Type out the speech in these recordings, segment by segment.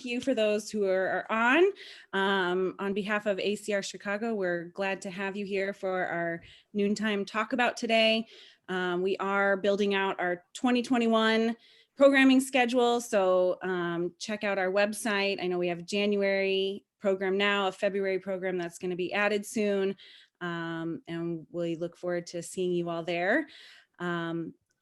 you for those who are on. On behalf of ACR-Chicago, we're glad to have you here for our noontime talk about today. We are building out our 2021 programming schedule, so check out our website. I know we have a January program now, a February program that's going to be added soon, and we look forward to seeing you all there.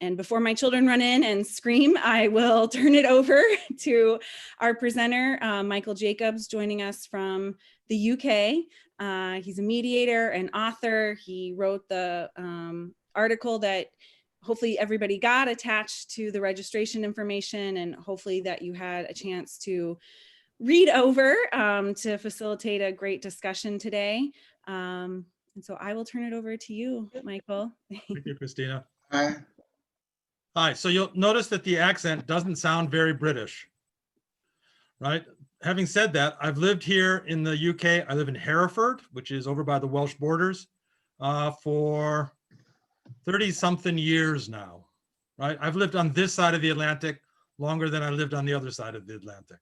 And before my children run in and scream, I will turn it over to our presenter, Michael Jacobs, joining us from the UK. He's a mediator and author. He wrote the article that hopefully everybody got attached to the registration information, and hopefully that you had a chance to read over to facilitate a great discussion today. And so I will turn it over to you, Michael. Thank you, Christina. Hi. Hi, so you'll notice that the accent doesn't sound very British, right? Having said that, I've lived here in the UK. I live in Hereford, which is over by the Welsh borders, for 30-something years now, right? I've lived on this side of the Atlantic longer than I lived on the other side of the Atlantic.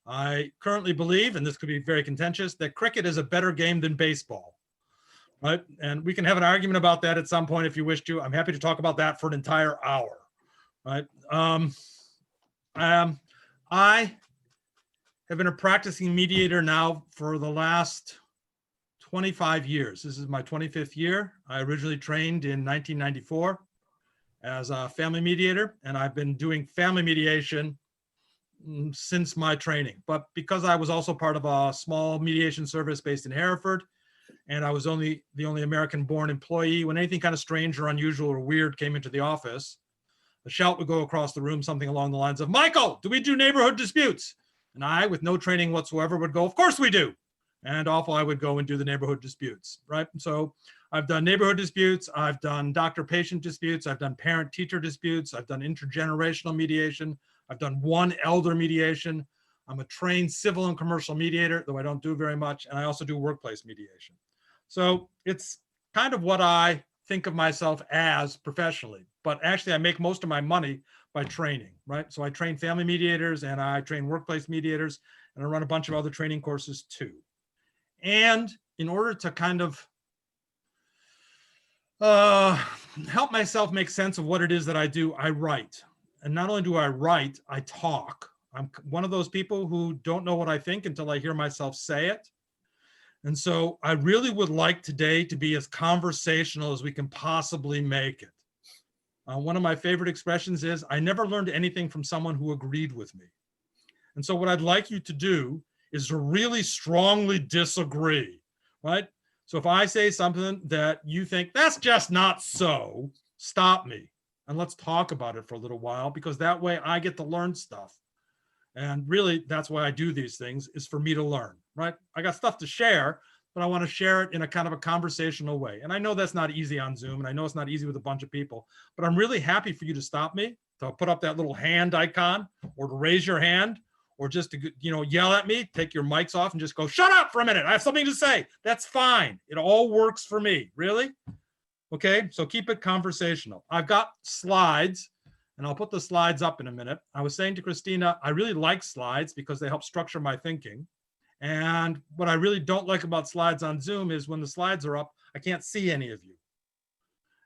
I currently believe, and this could be very contentious, that cricket is a better game than baseball. Right? And we can have an argument about that at some point if you wish to. I'm happy to talk about that for an entire hour. Right? I have been a practicing mediator now for the last 25 years. This is my 25th year. I originally trained in 1994 as a family mediator, and I've been doing family mediation since my training. But because I was also part of a small mediation service based in Hereford, and I was the only American-born employee, when anything kind of strange or unusual or weird came into the office, a shout would go across the room, something along the lines of, "Michael, do we do neighborhood disputes?" And I, with no training whatsoever, would go, "Of course we do." And off I would go and do the neighborhood disputes, right? So I've done neighborhood disputes, I've done doctor-patient disputes, I've done parent-teacher disputes, I've done intergenerational mediation, I've done one elder mediation. I'm a trained civil and commercial mediator, though I don't do very much, and I also do workplace mediation. So it's kind of what I think of myself as professionally, but actually I make most of my money by training, right? So I train family mediators and I train workplace mediators, and I run a bunch of other training courses too. And in order to kind of help myself make sense of what it is that I do, I write. And not only do I write, I talk. I'm one of those people who don't know what I think until I hear myself say it. And so I really would like today to be as conversational as we can possibly make it. One of my favorite expressions is, I never learned anything from someone who agreed with me. And so what I'd like you to do is to really strongly disagree, right? So if I say something that you think, that's just not so, stop me and let's talk about it for a little while, because that way I get to learn stuff. And really, that's why I do these things, is for me to learn, right? I got stuff to share, but I want to share it in a kind of a conversational way. And I know that's not easy on Zoom, and I know it's not easy with a bunch of people, but I'm really happy for you to stop me, to put up that little hand icon, or to raise your hand, or just to, yell at me, take your mics off and just go, "Shut up for a minute, I have something to say." That's fine. It all works for me, really. Okay, so keep it conversational. I've got slides, and I'll put the slides up in a minute. I was saying to Christina, I really like slides because they help structure my thinking. And what I really don't like about slides on Zoom is when the slides are up, I can't see any of you.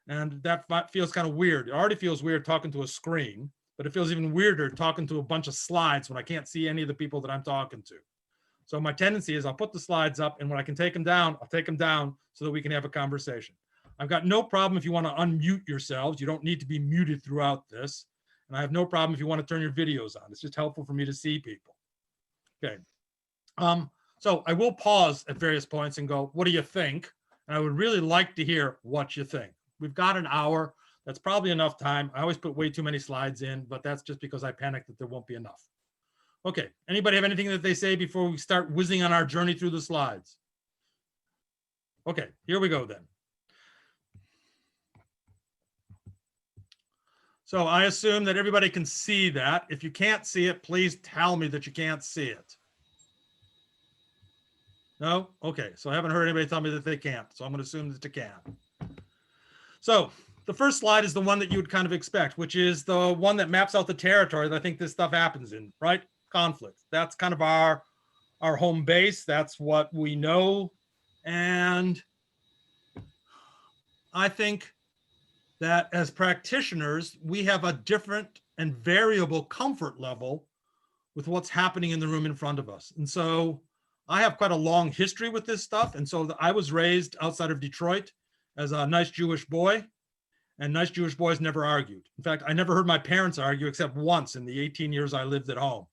And that feels kind of weird. It already feels weird talking to a screen, but it feels even weirder talking to a bunch of slides when I can't see any of the people that I'm talking to. So my tendency is I'll put the slides up, and when I can take them down, I'll take them down so that we can have a conversation. I've got no problem if you want to unmute yourselves. You don't need to be muted throughout this. And I have no problem if you want to turn your videos on. It's just helpful for me to see people. Okay. So I will pause at various points and go, what do you think? And I would really like to hear what you think. We've got an hour. That's probably enough time. I always put way too many slides in, but that's just because I panic that there won't be enough. Okay. Anybody have anything that they say before we start whizzing on our journey through the slides? Okay, here we go then. So I assume that everybody can see that. If you can't see it, please tell me that you can't see it. No? Okay, so I haven't heard anybody tell me that they can't, so I'm going to assume that you can. So the first slide is the one that you would kind of expect, which is the one that maps out the territory that I think this stuff happens in, right? conflict. That's kind of our home base. That's what we know. And I think that as practitioners, we have a different and variable comfort level with what's happening in the room in front of us. And so I have quite a long history with this stuff. And so I was raised outside of Detroit as a nice Jewish boy, and nice Jewish boys never argued. In fact, I never heard my parents argue except once in the 18 years I lived at home.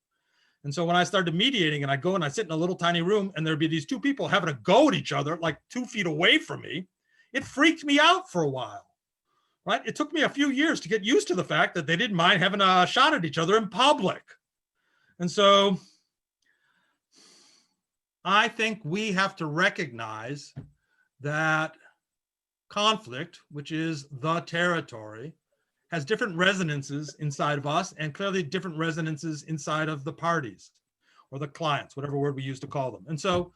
And so when I started mediating and I go and I sit in a little tiny room and there'd be these two people having a go at each other like 2 feet away from me, it freaked me out for a while, right? It took me a few years to get used to the fact that they didn't mind having a shot at each other in public. And so I think we have to recognize that conflict, which is the territory, has different resonances inside of us and clearly different resonances inside of the parties or the clients, whatever word we use to call them. And so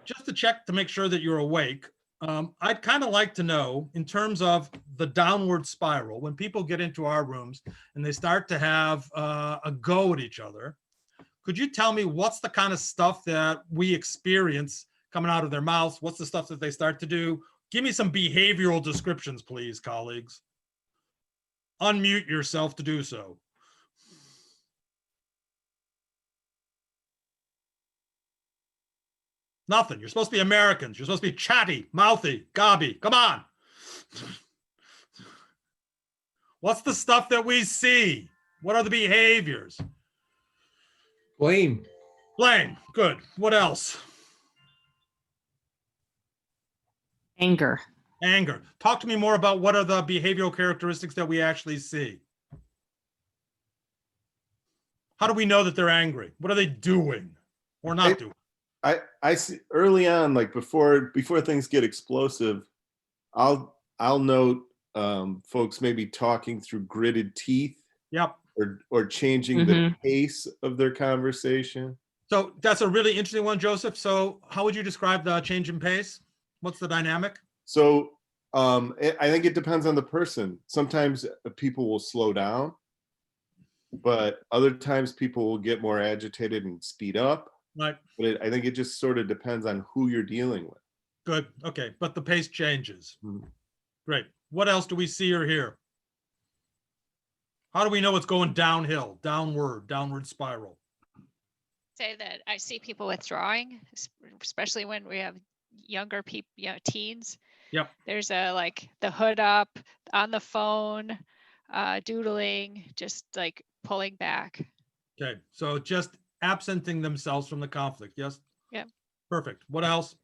just to check to make sure that you're awake, I'd kind of like to know, in terms of the downward spiral, when people get into our rooms and they start to have a go at each other, could you tell me what's the kind of stuff that we experience coming out of their mouths? What's the stuff that they start to do? Give me some behavioral descriptions, please, colleagues. Unmute yourself to do so. Nothing. You're supposed to be Americans. You're supposed to be chatty, mouthy, gobby. Come on. What's the stuff that we see? What are the behaviors? Blame. Blame. Good. What else? Anger. Anger. Talk to me more about what are the behavioral characteristics that we actually see. How do we know that they're angry? What are they doing or not doing? I see early on, like before things get explosive, I'll note folks maybe talking through gritted teeth. Yep. Or changing the pace of their conversation. So that's a really interesting one, Joseph. So how would you describe the change in pace? What's the dynamic? So I think it depends on the person. Sometimes people will slow down, but other times people will get more agitated and speed up. Right. But I think it just sort of depends on who you're dealing with. Good. Okay. But the pace changes. Mm-hmm. Great. What else do we see or hear? How do we know it's going downhill, downward spiral? Say that I see people withdrawing, especially when we have younger people, teens. Yep. There's like the hood up, on the phone, doodling, just like pulling back. Okay. So just absenting themselves from the conflict. Yes. Yeah. Perfect. What else?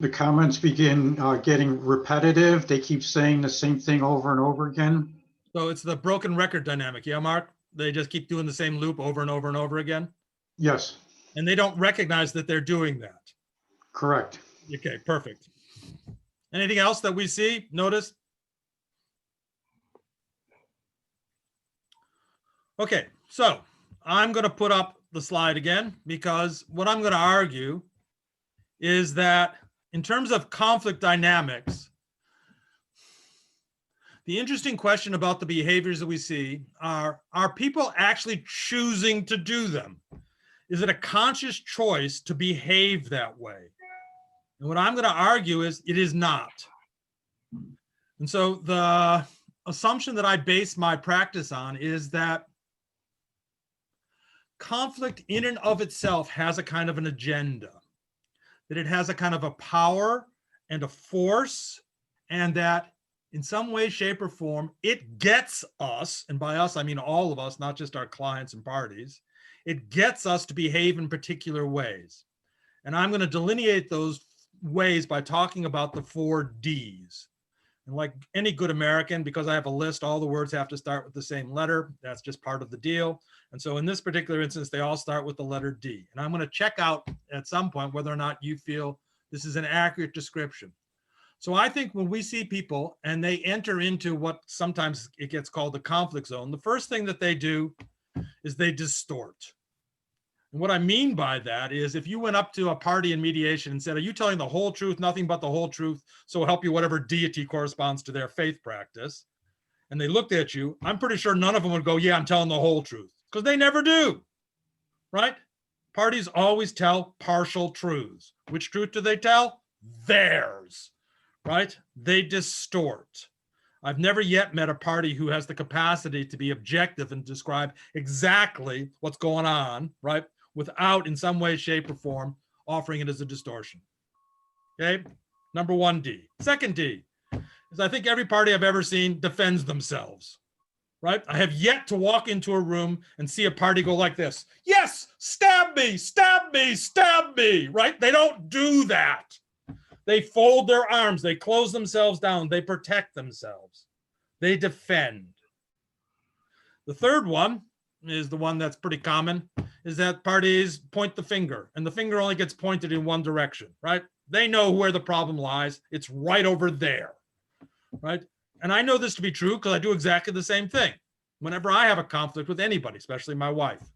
The comments begin getting repetitive. They keep saying the same thing over and over again. So it's the broken record dynamic. Yeah, Mark? They just keep doing the same loop over and over and over again? Yes. And they don't recognize that they're doing that. Correct. Okay, perfect. Anything else that we see, notice? Okay, so I'm going to put up the slide again because what I'm going to argue is that in terms of conflict dynamics, the interesting question about the behaviors that we see are people actually choosing to do them? Is it a conscious choice to behave that way? And what I'm going to argue is it is not. And so the assumption that I base my practice on is that conflict in and of itself has a kind of an agenda, that it has a kind of a power and a force, and that in some way, shape, or form, it gets us, and by us, I mean all of us, not just our clients and parties, it gets us to behave in particular ways. And I'm going to delineate those ways by talking about the 4 Ds. And like any good American, because I have a list, all the words have to start with the same letter. That's just part of the deal. And so in this particular instance, they all start with the letter D. And I'm going to check out at some point whether or not you feel this is an accurate description. So I think when we see people and they enter into what sometimes it gets called the conflict zone, the first thing that they do is they distort. And what I mean by that is if you went up to a party in mediation and said, are you telling the whole truth, nothing but the whole truth, so help you whatever deity corresponds to their faith practice? and they looked at you, I'm pretty sure none of them would go, yeah, I'm telling the whole truth, because they never do, right? Parties always tell partial truths. Which truth do they tell? Theirs, right? They distort. I've never yet met a party who has the capacity to be objective and describe exactly what's going on, right? Without, in some way, shape, or form, offering it as a distortion. Okay, number 1D. Second D is I think every party I've ever seen defends themselves, right? I have yet to walk into a room and see a party go like this. Yes, stab me, stab me, stab me, right? They don't do that. They fold their arms, they close themselves down, they protect themselves, they defend. The third one is the one that's pretty common, is that parties point the finger, and the finger only gets pointed in one direction, right? They know where the problem lies. It's right over there, right? And I know this to be true because I do exactly the same thing. Whenever I have a conflict with anybody, especially my wife,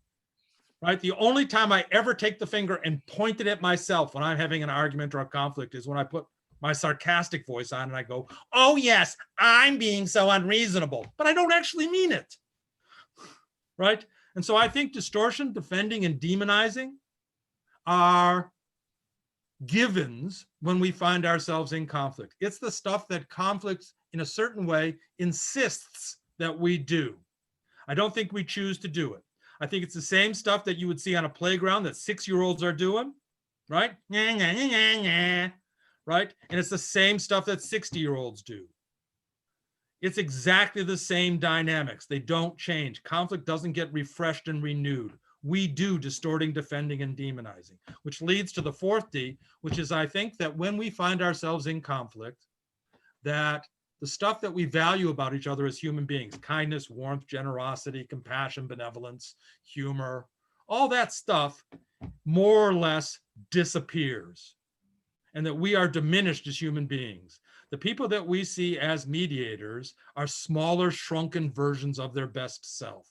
right? The only time I ever take the finger and point it at myself when I'm having an argument or a conflict is when I put my sarcastic voice on and I go, oh yes, I'm being so unreasonable, but I don't actually mean it, right? And so I think distortion, defending, and demonizing are givens when we find ourselves in conflict. It's the stuff that conflict in a certain way insists that we do. I don't think we choose to do it. I think it's the same stuff that you would see on a playground that 6-year-olds are doing, right? Right? And it's the same stuff that 60-year-olds do. It's exactly the same dynamics. They don't change. Conflict doesn't get refreshed and renewed. We do, distorting, defending, and demonizing, which leads to the fourth D, which is I think that when we find ourselves in conflict, that the stuff that we value about each other as human beings, kindness, warmth, generosity, compassion, benevolence, humor, all that stuff more or less disappears, and that we are diminished as human beings. The people that we see as mediators are smaller, shrunken versions of their best self.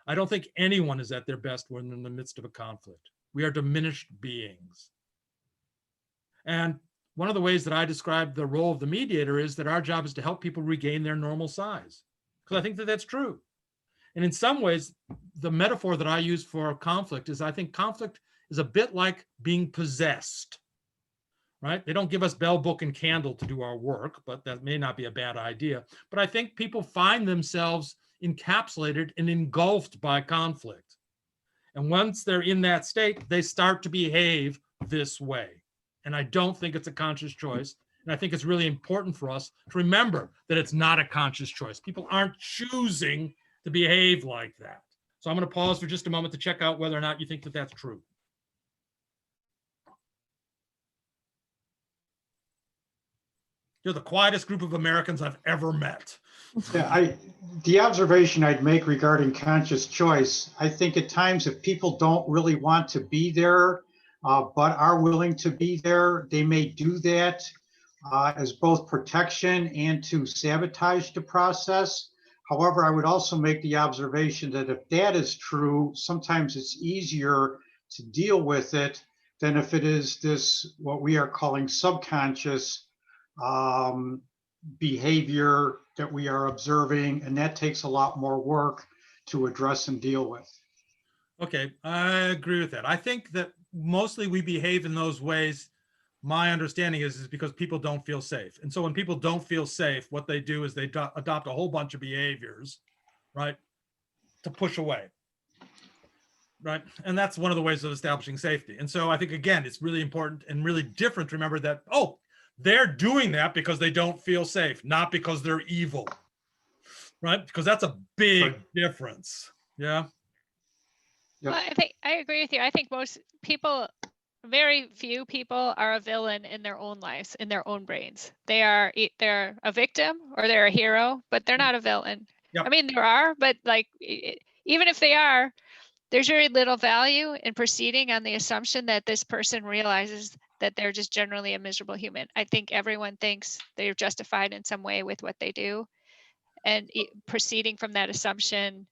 I don't think anyone is at their best when in the midst of a conflict. We are diminished beings. And one of the ways that I describe the role of the mediator is that our job is to help people regain their normal size, because I think that that's true. And in some ways, the metaphor that I use for conflict is I think conflict is a bit like being possessed, right? They don't give us bell, book, and candle to do our work, but that may not be a bad idea. But I think people find themselves encapsulated and engulfed by conflict. And once they're in that state, they start to behave this way. And I don't think it's a conscious choice. And I think it's really important for us to remember that it's not a conscious choice. People aren't choosing to behave like that. So I'm going to pause for just a moment to check out whether or not you think that that's true. You're the quietest group of Americans I've ever met. Yeah, the observation I'd make regarding conscious choice, I think at times if people don't really want to be there, but are willing to be there, they may do that as both protection and to sabotage the process. However, I would also make the observation that if that is true, sometimes it's easier to deal with it than if it is this, what we are calling subconscious behavior that we are observing, and that takes a lot more work to address and deal with. Okay, I agree with that. I think that mostly we behave in those ways. My understanding is because people don't feel safe. And so when people don't feel safe, what they do is they adopt a whole bunch of behaviors, right, to push away, right? And that's one of the ways of establishing safety. And so I think, again, it's really important and really different to remember that, oh, they're doing that because they don't feel safe, not because they're evil, right? Because that's a big difference. Yeah. Well, I think I agree with you. I think most people, very few people are a villain in their own lives, in their own brains. They're a victim or they're a hero, but they're not a villain. Yep. I mean, there are, but like, even if they are, there's very little value in proceeding on the assumption that this person realizes that they're just generally a miserable human. I think everyone thinks they're justified in some way with what they do. And proceeding from that assumption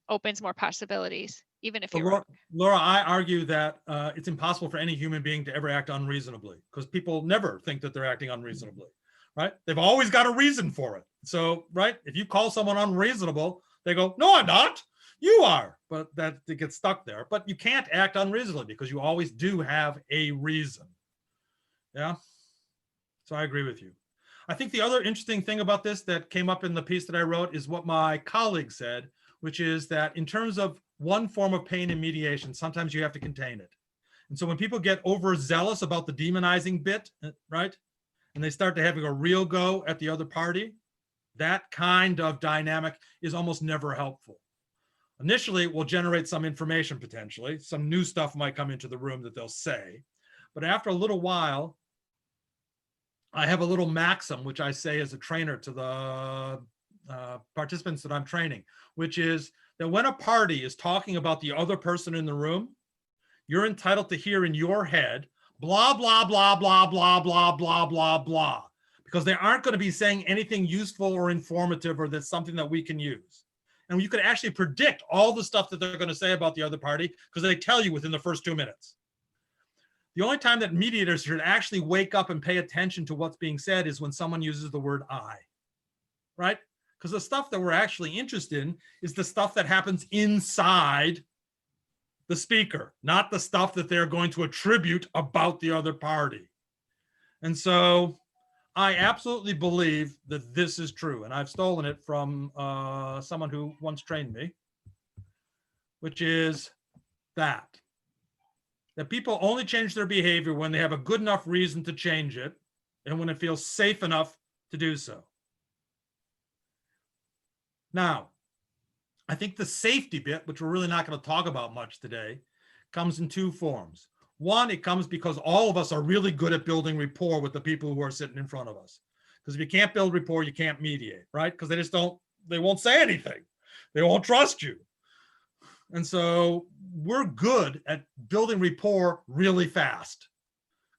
opens more possibilities, even if you're wrong. Laura, I argue that it's impossible for any human being to ever act unreasonably, because people never think that they're acting unreasonably, right? They've always got a reason for it. So, right, if you call someone unreasonable, they go, no, I'm not. You are. But that it gets stuck there. But you can't act unreasonably because you always do have a reason. Yeah. So I agree with you. I think the other interesting thing about this that came up in the piece that I wrote is what my colleague said, which is that in terms of one form of pain in mediation, sometimes you have to contain it. And so when people get overzealous about the demonizing bit, right, and they start to having a real go at the other party, that kind of dynamic is almost never helpful. Initially, it will generate some information potentially. Some new stuff might come into the room that they'll say. But after a little while, I have a little maxim, which I say as a trainer to the participants that I'm training, which is that when a party is talking about the other person in the room, you're entitled to hear in your head, blah, blah, blah, blah, blah, blah, blah, blah, blah, because they aren't going to be saying anything useful or informative or that's something that we can use. And you could actually predict all the stuff that they're going to say about the other party because they tell you within the first 2 minutes. The only time that mediators should actually wake up and pay attention to what's being said is when someone uses the word I, right? Because the stuff that we're actually interested in is the stuff that happens inside the speaker, not the stuff that they're going to attribute about the other party. And so I absolutely believe that this is true. And I've stolen it from someone who once trained me, which is that people only change their behavior when they have a good enough reason to change it and when it feels safe enough to do so. Now, I think the safety bit, which we're really not going to talk about much today, comes in two forms. One, it comes because all of us are really good at building rapport with the people who are sitting in front of us. Because if you can't build rapport, you can't mediate, right? Because they won't say anything. They won't trust you. And so we're good at building rapport really fast.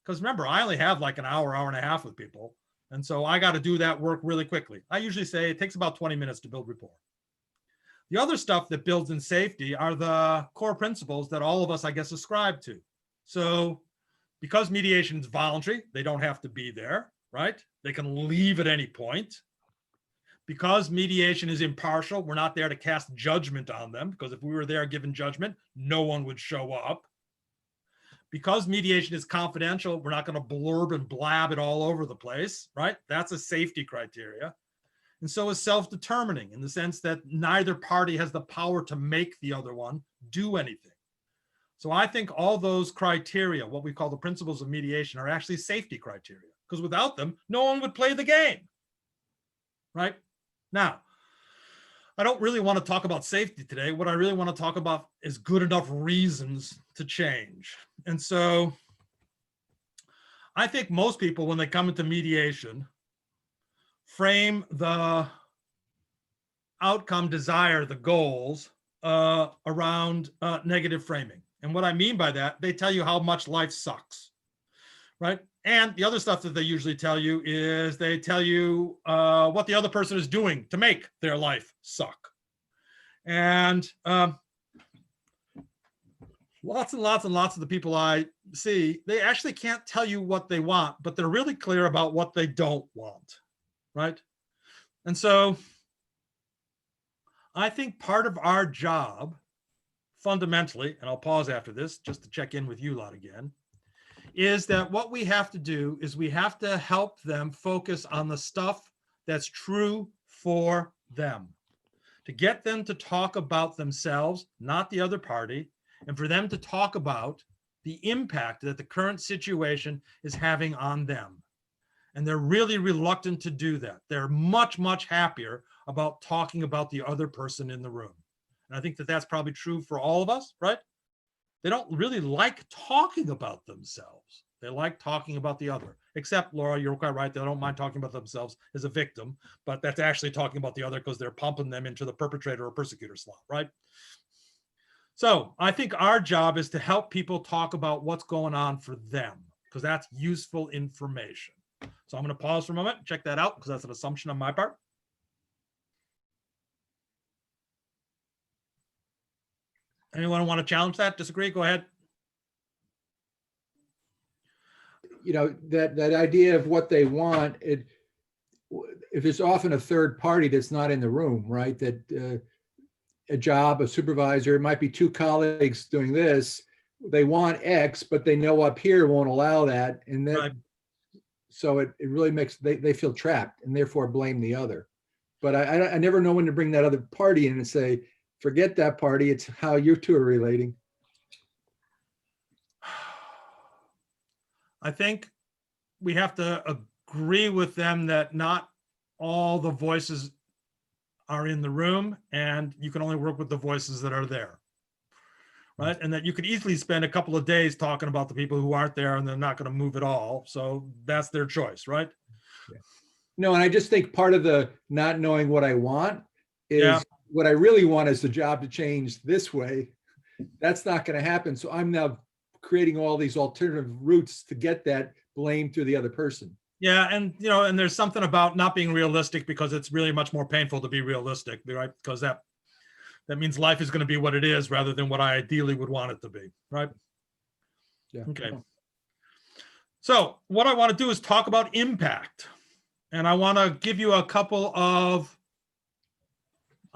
Because remember, I only have like an hour, hour and a half with people. And so I got to do that work really quickly. I usually say it takes about 20 minutes to build rapport. The other stuff that builds in safety are the core principles that all of us, I guess, ascribe to. So because mediation is voluntary, they don't have to be there, right? They can leave at any point. Because mediation is impartial, we're not there to cast judgment on them, because if we were there giving judgment, no one would show up. Because mediation is confidential, we're not going to blurb and blab it all over the place, right? That's a safety criteria. And so is self-determining in the sense that neither party has the power to make the other one do anything. So I think all those criteria, what we call the principles of mediation, are actually safety criteria, because without them, no one would play the game, right? Now, I don't really want to talk about safety today. What I really want to talk about is good enough reasons to change. And so I think most people, when they come into mediation, frame the outcome, desire, the goals around negative framing. And what I mean by that, they tell you how much life sucks, right? And the other stuff that they usually tell you is they tell you what the other person is doing to make their life suck. And lots and lots and lots of the people I see, they actually can't tell you what they want, but they're really clear about what they don't want, right? And so I think part of our job, fundamentally, and I'll pause after this just to check in with you lot again, is that what we have to do is we have to help them focus on the stuff that's true for them, to get them to talk about themselves, not the other party, and for them to talk about the impact that the current situation is having on them. And they're really reluctant to do that. They're much, much happier about talking about the other person in the room. And I think that that's probably true for all of us, right? They don't really like talking about themselves. They like talking about the other, except Laura, you're quite right. They don't mind talking about themselves as a victim, but that's actually talking about the other because they're pumping them into the perpetrator or persecutor slot, right? So I think our job is to help people talk about what's going on for them, because that's useful information. So I'm going to pause for a moment, check that out, because that's an assumption on my part. Anyone want to challenge that? Disagree? Go ahead. You know, that idea of what they want, if there's often a third party that's not in the room, right? That a job, a supervisor, it might be two colleagues doing this. They want X, but they know up here won't allow that. And then, Right. so it really makes, they feel trapped and therefore blame the other. But I never know when to bring that other party in and say, forget that party. It's how you two are relating. I think we have to agree with them that not all the voices are in the room, and you can only work with the voices that are there. Right. And that you could easily spend a couple of days talking about the people who aren't there and they're not going to move at all. So that's their choice, right? Yeah. No, and I just think part of the not knowing what I want is Yeah. what I really want is the job to change this way. That's not going to happen. So I'm now creating all these alternative routes to get that blame to the other person. Yeah. And, you know, and there's something about not being realistic because it's really much more painful to be realistic, right? Because that means life is going to be what it is rather than what I ideally would want it to be, right? Yeah. Okay. So what I want to do is talk about impact. And I want to give you a couple of,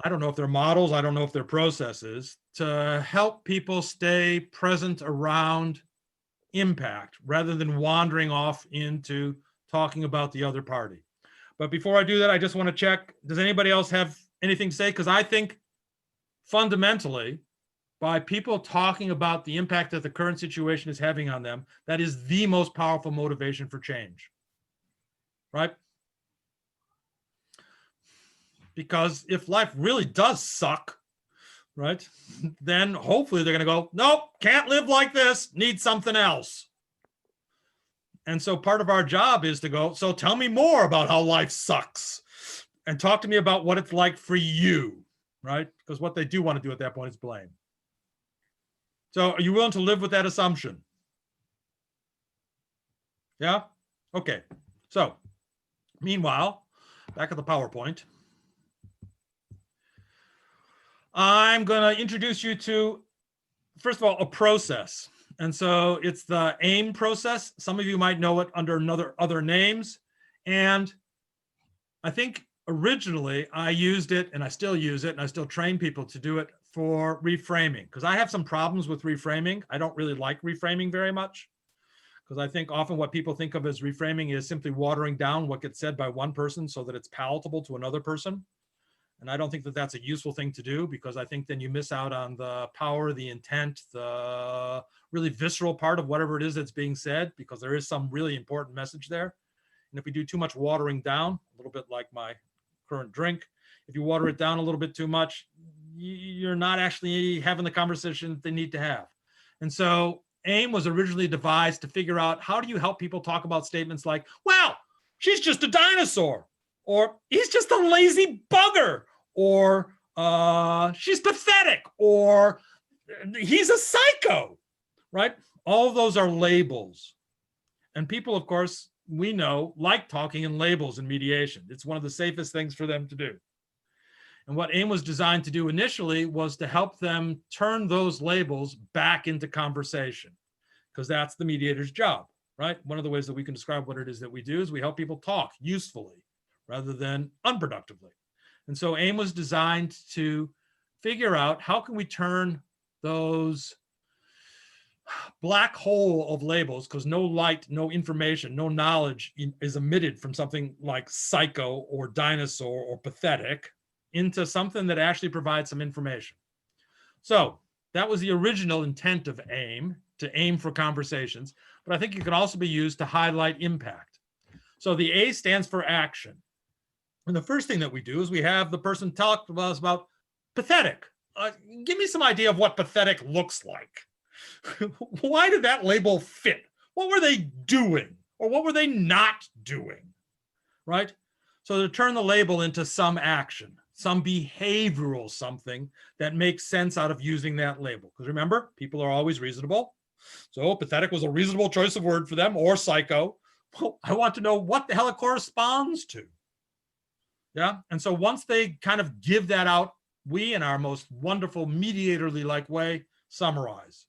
I don't know if they're models, I don't know if they're processes, to help people stay present around impact rather than wandering off into talking about the other party. But before I do that, I just want to check, does anybody else have anything to say? Because I think fundamentally, by people talking about the impact that the current situation is having on them, that is the most powerful motivation for change, right? Because if life really does suck, right, then hopefully they're going to go, nope, can't live like this, need something else. And so part of our job is to go, so tell me more about how life sucks and talk to me about what it's like for you. Right? Because what they do want to do at that point is blame. So are you willing to live with that assumption? Yeah? Okay. So meanwhile, back at the PowerPoint, I'm going to introduce you to, first of all, a process. And so it's the AIM process. Some of you might know it under other names. And I think originally I used it, and I still use it, and I still train people to do it for reframing, because I have some problems with reframing. I don't really like reframing very much, because I think often what people think of as reframing is simply watering down what gets said by one person so that it's palatable to another person. And I don't think that that's a useful thing to do, because I think then you miss out on the power, the intent, the really visceral part of whatever it is that's being said, because there is some really important message there. And if we do too much watering down, a little bit like my current drink, if you water it down a little bit too much, you're not actually having the conversation that they need to have. And so AIM was originally devised to figure out, how do you help people talk about statements like, wow, she's just a dinosaur, or he's just a lazy bugger, or she's pathetic, or he's a psycho, right? All of those are labels. And people, of course, we know, like talking in labels in mediation. It's one of the safest things for them to do. And what AIM was designed to do initially was to help them turn those labels back into conversation, because that's the mediator's job, right? One of the ways that we can describe what it is that we do is we help people talk usefully rather than unproductively. And so AIM was designed to figure out, how can we turn those black hole of labels, because no light, no information, no knowledge is emitted from something like psycho or dinosaur or pathetic, into something that actually provides some information. So that was the original intent of AIM, to aim for conversations, but I think it can also be used to highlight impact. So the A stands for action. And the first thing that we do is we have the person talk to us about pathetic. Give me some idea of what pathetic looks like. Why did that label fit? What were they doing? Or what were they not doing? Right? So to turn the label into some action, some behavioral something that makes sense out of using that label. Because remember, people are always reasonable. So pathetic was a reasonable choice of word for them, or psycho. Well, I want to know what the hell it corresponds to. Yeah. And so once they kind of give that out, we, in our most wonderful mediatorly-like way, summarize.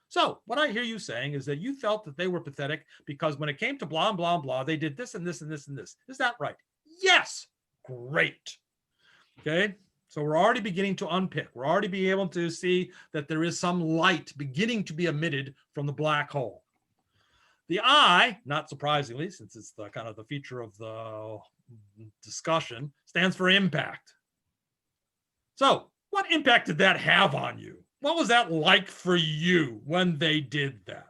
So what I hear you saying is that you felt that they were pathetic because when it came to blah, blah, blah, they did this and this and this and this. Is that right? Yes, great. Okay, so we're already beginning to unpick. We're already being able to see that there is some light beginning to be emitted from the black hole. The I, not surprisingly, since it's the kind of the feature of the discussion, stands for impact. So what impact did that have on you? What was that like for you when they did that?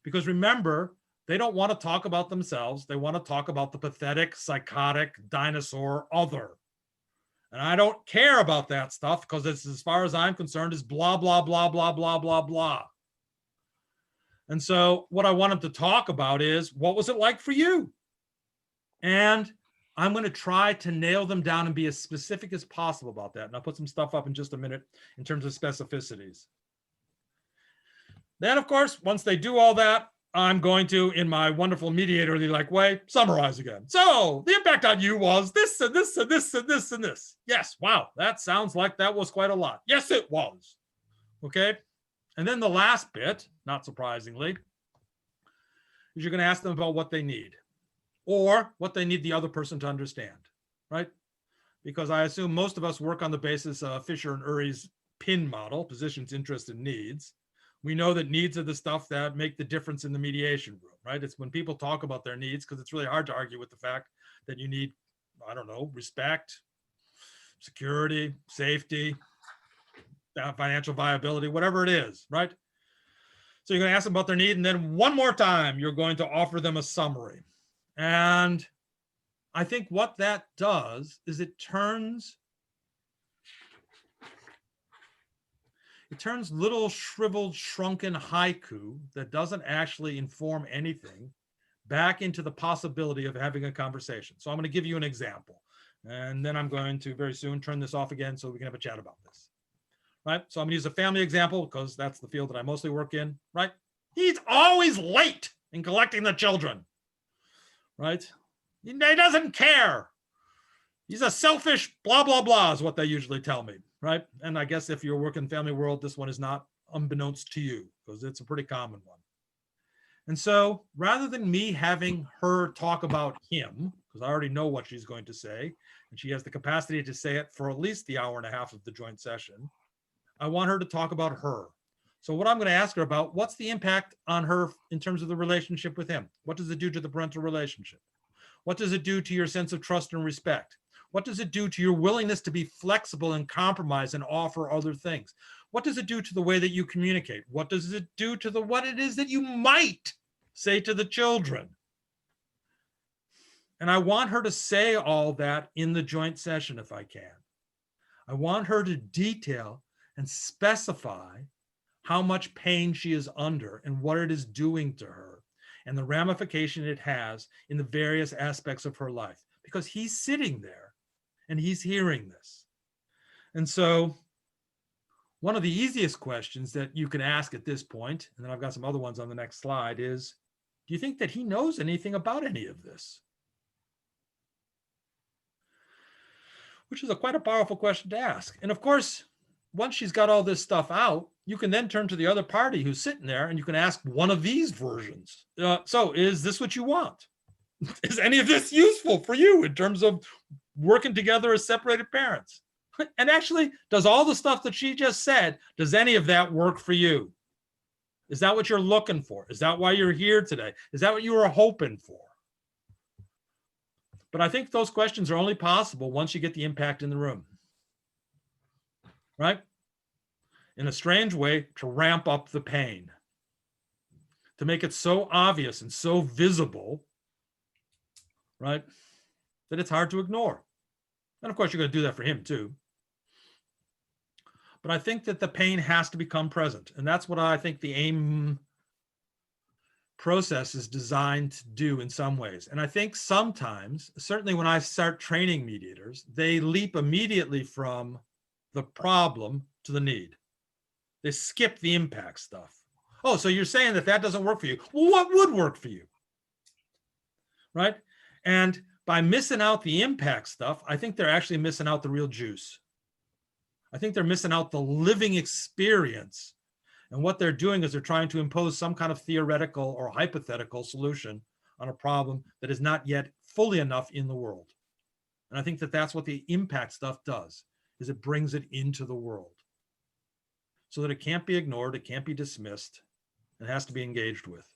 Because remember, they don't want to talk about themselves. They want to talk about the pathetic, psychotic, dinosaur other. And I don't care about that stuff because it's, as far as I'm concerned, is blah, blah, blah, blah, blah, blah, blah. And so what I want them to talk about is, what was it like for you? And I'm going to try to nail them down and be as specific as possible about that. And I'll put some stuff up in just a minute in terms of specificities. Then, of course, once they do all that, I'm going to, in my wonderful mediator-like way, summarize again. So the impact on you was this and this and this and this and this. Yes, wow, that sounds like that was quite a lot. Yes, it was. Okay. And then the last bit, not surprisingly, is you're going to ask them about what they need or what they need the other person to understand, right? Because I assume most of us work on the basis of Fisher and Urey's PIN model, positions, interests, and needs. We know that needs are the stuff that make the difference in the mediation room, right? It's when people talk about their needs, because it's really hard to argue with the fact that you need, I don't know, respect, security, safety, financial viability, whatever it is, right? So you're going to ask them about their need, and then one more time, you're going to offer them a summary. And I think what that does is it turns little shriveled, shrunken haiku that doesn't actually inform anything back into the possibility of having a conversation. So I'm going to give you an example, and then I'm going to very soon turn this off again so we can have a chat about this. Right? So I'm gonna use a family example because that's the field that I mostly work in, right? He's always late in collecting the children, right? He doesn't care. He's a selfish blah, blah, blah is what they usually tell me, right? And I guess if you're working family world, this one is not unbeknownst to you because it's a pretty common one. And so rather than me having her talk about him, because I already know what she's going to say, and she has the capacity to say it for at least the hour and a half of the joint session, I want her to talk about her. So what I'm going to ask her about, what's the impact on her in terms of the relationship with him? What does it do to the parental relationship? What does it do to your sense of trust and respect? What does it do to your willingness to be flexible and compromise and offer other things? What does it do to the way that you communicate? What does it do to what it is that you might say to the children? And I want her to say all that in the joint session if I can. I want her to detail and specify how much pain she is under and what it is doing to her and the ramification it has in the various aspects of her life, because he's sitting there and he's hearing this. And so one of the easiest questions that you can ask at this point, and then I've got some other ones on the next slide, is, do you think that he knows anything about any of this? Which is quite a powerful question to ask. And of course, once she's got all this stuff out, you can then turn to the other party who's sitting there and you can ask one of these versions. So is this what you want? Is any of this useful for you in terms of working together as separated parents? And actually, does all the stuff that she just said, does any of that work for you? Is that what you're looking for? Is that why you're here today? Is that what you were hoping for? But I think those questions are only possible once you get the impact in the room. Right? In a strange way, to ramp up the pain, to make it so obvious and so visible, right, that it's hard to ignore. And of course, you're going to do that for him too. But I think that the pain has to become present. And that's what I think the AIM process is designed to do in some ways. And I think sometimes, certainly when I start training mediators, they leap immediately from the problem to the need. They skip the impact stuff. Oh, so you're saying that that doesn't work for you. Well, what would work for you? Right? And by missing out the impact stuff, I think they're actually missing out the real juice. I think they're missing out the living experience. And what they're doing is they're trying to impose some kind of theoretical or hypothetical solution on a problem that is not yet fully enough in the world. And I think that that's what the impact stuff does, is it brings it into the world so that it can't be ignored, it can't be dismissed, it has to be engaged with.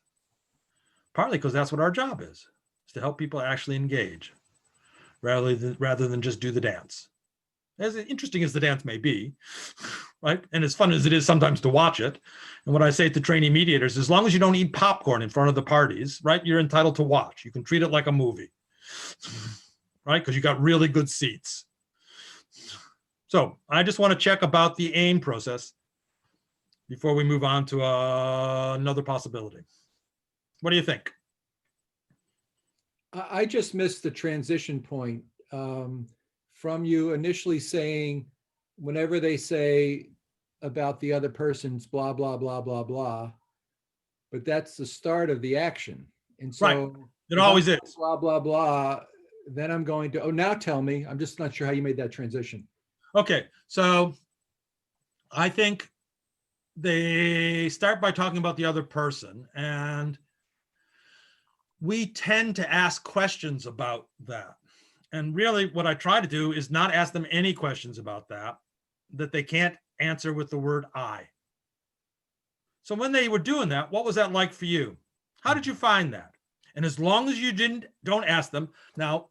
Partly because that's what our job is to help people actually engage rather than just do the dance. As interesting as the dance may be, right? And as fun as it is sometimes to watch it. And what I say to trainee mediators, as long as you don't eat popcorn in front of the parties, right? You're entitled to watch. You can treat it like a movie, right? Because you got really good seats. So I just want to check about the AIM process before we move on to another possibility. What do you think? I just missed the transition point from you initially saying, whenever they say about the other person's blah, blah, blah, blah, blah, but that's the start of the action. And so Right. It always is. Blah, blah, blah. Then I'm going to, oh, now tell me. I'm just not sure how you made that transition. Okay. So I think they start by talking about the other person, and we tend to ask questions about that. And really what I try to do is not ask them any questions about that they can't answer with the word I. So when they were doing that, what was that like for you? How did you find that? And as long as you don't ask them, now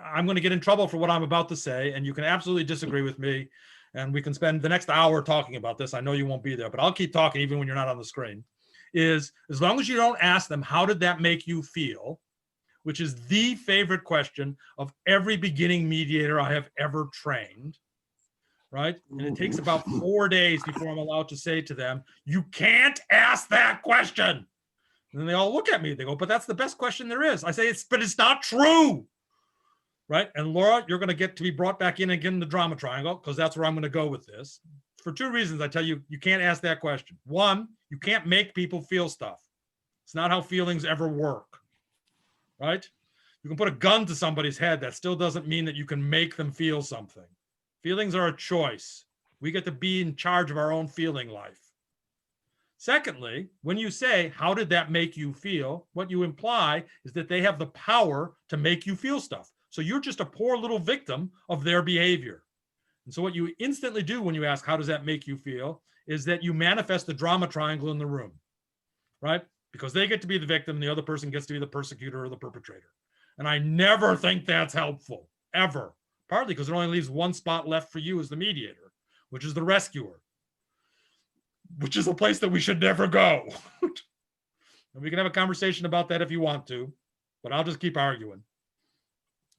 I'm going to get in trouble for what I'm about to say, and you can absolutely disagree with me, and we can spend the next hour talking about this. I know you won't be there, but I'll keep talking even when you're not on the screen. Is as long as you don't ask them, how did that make you feel? Which is the favorite question of every beginning mediator I have ever trained, right? And it takes about 4 days before I'm allowed to say to them, you can't ask that question. And then they all look at me, they go, but that's the best question there is. I say, but it's not true, right? And Laura, you're gonna get to be brought back in again in the drama triangle, because that's where I'm gonna go with this. For 2 reasons, I tell you, you can't ask that question. One, you can't make people feel stuff. It's not how feelings ever work. Right? You can put a gun to somebody's head. That still doesn't mean that you can make them feel something. Feelings are a choice. We get to be in charge of our own feeling life. Secondly, when you say, how did that make you feel? What you imply is that they have the power to make you feel stuff. So you're just a poor little victim of their behavior. And so what you instantly do when you ask, how does that make you feel? Is that you manifest the drama triangle in the room, right? Because they get to be the victim, the other person gets to be the persecutor or the perpetrator. And I never think that's helpful, ever. Partly because it only leaves one spot left for you as the mediator, which is the rescuer, which is a place that we should never go. And we can have a conversation about that if you want to, but I'll just keep arguing.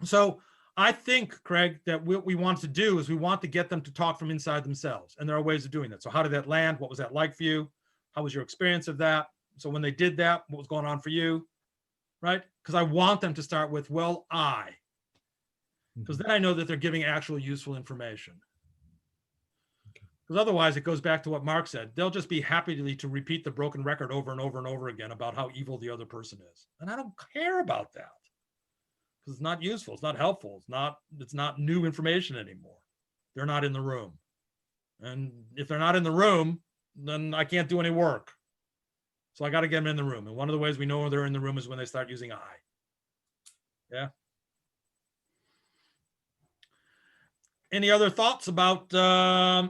So I think, Craig, that what we want to do is we want to get them to talk from inside themselves. And there are ways of doing that. So how did that land? What was that like for you? How was your experience of that? So when they did that, what was going on for you, right? Because I want them to start with, well, because then I know that they're giving actual useful information. Because otherwise it goes back to what Mark said. They'll just be happy to repeat the broken record over and over and over again about how evil the other person is. And I don't care about that because it's not useful. It's not helpful. It's not new information anymore. They're not in the room. And if they're not in the room, then I can't do any work. So I got to get them in the room. And one of the ways we know they're in the room is when they start using I. Yeah. Any other thoughts about Yeah.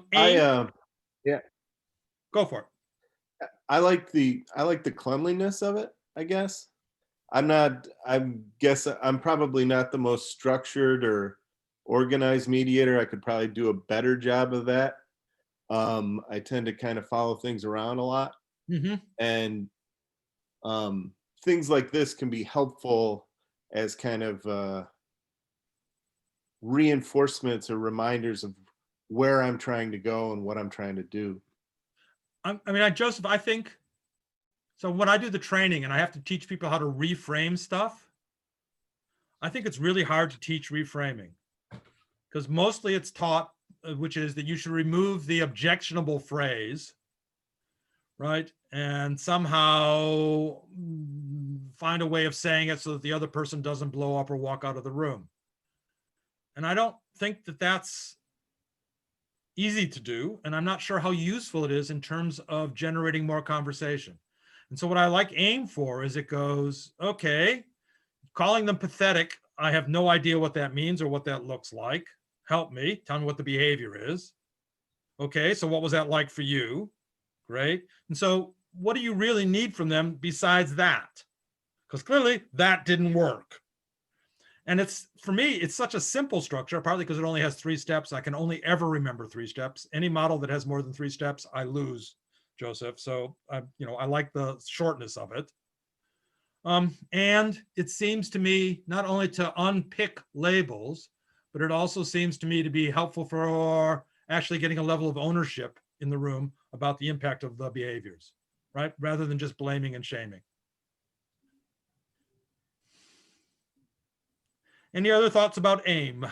Go for it. I like the cleanliness of it, I guess. I'm probably not the most structured or organized mediator. I could probably do a better job of that. I tend to kind of follow things around a lot. Mm-hmm. And things like this can be helpful as kind of reinforcements or reminders of where I'm trying to go and what I'm trying to do. Joseph, I think, so when I do the training and I have to teach people how to reframe stuff, I think it's really hard to teach reframing because mostly it's taught, which is that you should remove the objectionable phrase, right? And somehow find a way of saying it so that the other person doesn't blow up or walk out of the room. And I don't think that that's easy to do. And I'm not sure how useful it is in terms of generating more conversation. And so what I like AIM for is it goes, okay, calling them pathetic I have no idea what that means or what that looks like. Help me. Tell me what the behavior is. Okay, so what was that like for you? Great. And so what do you really need from them besides that? Because clearly that didn't work. And it's, for me, it's such a simple structure, partly because it only has 3 steps. I can only ever remember 3 steps. Any model that has more than 3 steps, I lose, Joseph. So, I like the shortness of it. And it seems to me not only to unpick labels, but it also seems to me to be helpful for actually getting a level of ownership in the room about the impact of the behaviors, right? Rather than just blaming and shaming. Any other thoughts about AIM?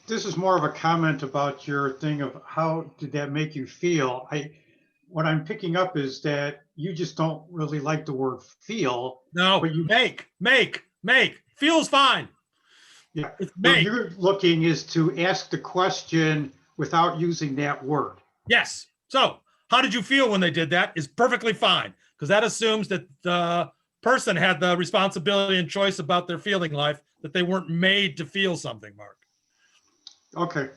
This is more of a comment about your thing of how did that make you feel? What I'm picking up is that you just don't really like the word feel. No, but you make. Feels fine. Yeah. It's What make. you're looking is to ask the question without using that word. Yes. So how did you feel when they did that is perfectly fine, because that assumes that the person had the responsibility and choice about their feeling life, that they weren't made to feel something, Mark. Okay.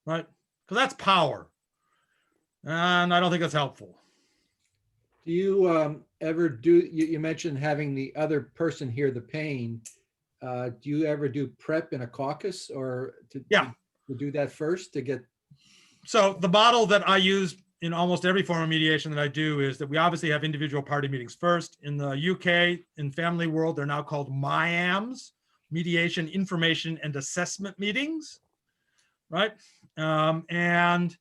Right? Because that's power. And I don't think that's helpful. Do you ever do, you mentioned having the other person hear the pain. Do you ever do prep in a caucus or to do that first to get? So the model that I use in almost every form of mediation that I do is that we obviously have individual party meetings first. In the UK, in family world, they're now called MIAMs, Mediation, Information, and Assessment Meetings, right? And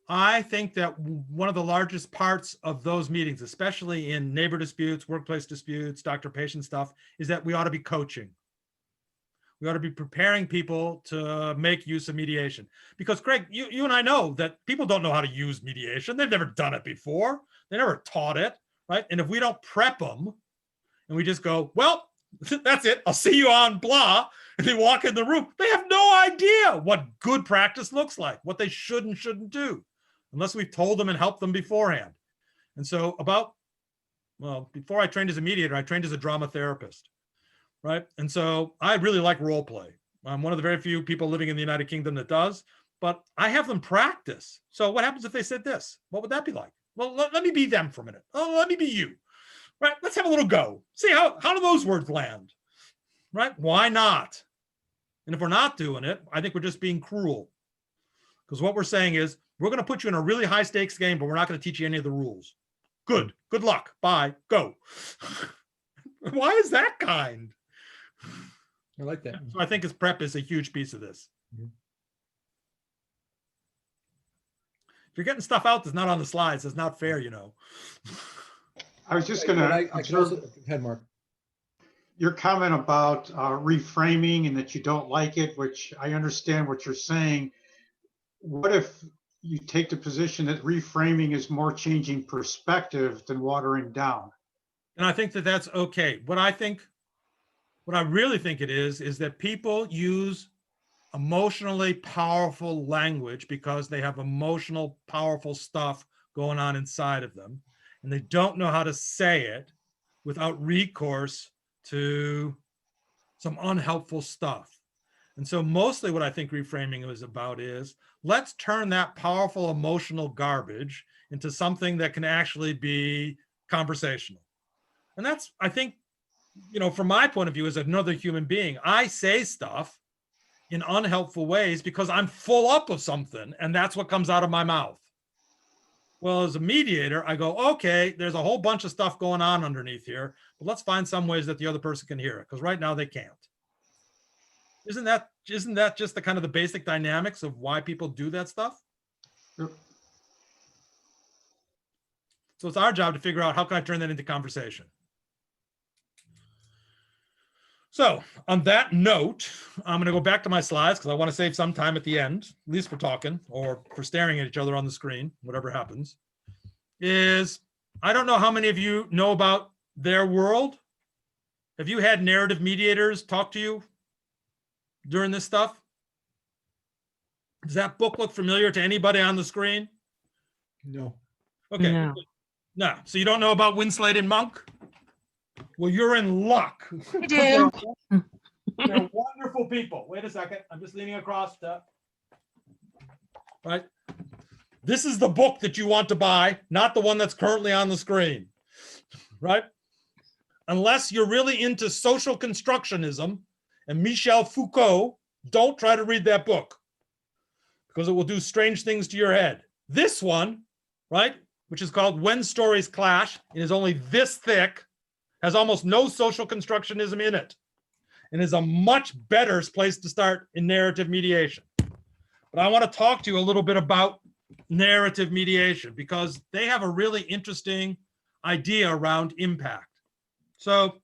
I think that one of the largest parts of those meetings, especially in neighbor disputes, workplace disputes, doctor-patient stuff, is that we ought to be coaching. We ought to be preparing people to make use of mediation. Because Craig, you and I know that people don't know how to use mediation. They've never done it before. They never taught it, right? And if we don't prep them and we just go, well, that's it, I'll see you on blah, and they walk in the room, they have no idea what good practice looks like, what they should and shouldn't do, unless we've told them and helped them beforehand. And so before I trained as a mediator, I trained as a drama therapist. Right. And so I really like role play. I'm one of the very few people living in the United Kingdom that does, but I have them practice. So what happens if they said this? What would that be like? Well, let me be them for a minute. Oh, let me be you. Right. Let's have a little go. See how do those words land? Right. Why not? And if we're not doing it, I think we're just being cruel. Because what we're saying is we're going to put you in a really high stakes game, but we're not going to teach you any of the rules. Good. Good luck. Bye. Go. Why is that kind? I like that. So I think his prep is a huge piece of this. Mhm. If you're getting stuff out that's not on the slides, that's not fair, you know. I was just going I to can also, observe go ahead, Mark. your comment about reframing and that you don't like it, which I understand what you're saying. What if you take the position that reframing is more changing perspective than watering down? And I think that that's okay. What I really think it is that people use emotionally powerful language because they have emotional, powerful stuff going on inside of them. And they don't know how to say it without recourse to some unhelpful stuff. And so mostly what I think reframing is about is let's turn that powerful emotional garbage into something that can actually be conversational. And that's, I think, from my point of view as another human being, I say stuff in unhelpful ways because I'm full up of something and that's what comes out of my mouth. Well, as a mediator, I go, okay, there's a whole bunch of stuff going on underneath here, but let's find some ways that the other person can hear it, because right now they can't. Isn't that just the kind of the basic dynamics of why people do that stuff? Yep. So it's our job to figure out how can I turn that into conversation. So on that note, I'm going to go back to my slides because I want to save some time at the end, at least for talking or for staring at each other on the screen, whatever happens. I don't know how many of you know about their world. Have you had narrative mediators talk to you during this stuff? Does that book look familiar to anybody on the screen? No. Okay. No. No. So you don't know about Winslade and Monk? Well, you're in luck. I did. They're wonderful people. Wait a second. I'm just leaning across. Right. This is the book that you want to buy, not the one that's currently on the screen. Right. Unless you're really into social constructionism and Michel Foucault, don't try to read that book because it will do strange things to your head. This one, right, which is called When Stories Clash, and is only this thick, has almost no social constructionism in it, and is a much better place to start in narrative mediation. But I want to talk to you a little bit about narrative mediation because they have a really interesting idea around impact. So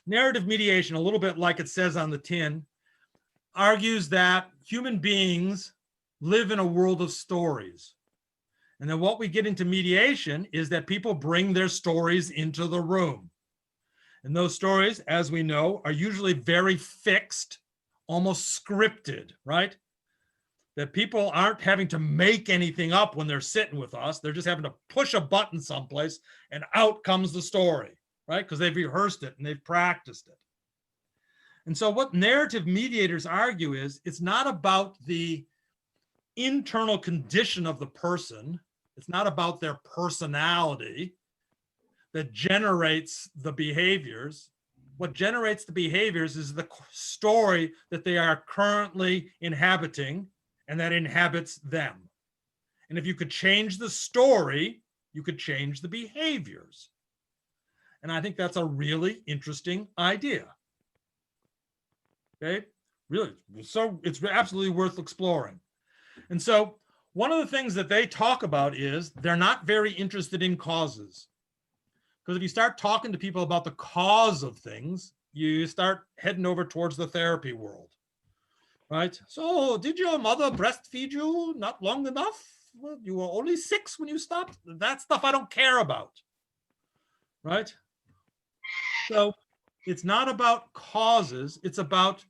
narrative mediation, a little bit like it says on the tin, argues that human beings live in a world of stories. And then what we get into mediation is that people bring their stories into the room. And those stories, as we know, are usually very fixed, almost scripted, right? That people aren't having to make anything up when they're sitting with us. They're just having to push a button someplace and out comes the story, right? Because they've rehearsed it and they've practiced it. And so what narrative mediators argue is it's not about the internal condition of the person. It's not about their personality that generates the behaviors. What generates the behaviors is the story that they are currently inhabiting and that inhabits them. And if you could change the story, you could change the behaviors. And I think that's a really interesting idea. Okay, really, so it's absolutely worth exploring. And so one of the things that they talk about is they're not very interested in causes. Because if you start talking to people about the cause of things, you start heading over towards the therapy world, right? So did your mother breastfeed you not long enough? Well, you were only 6 when you stopped. That stuff I don't care about, right? So it's not about causes. It's about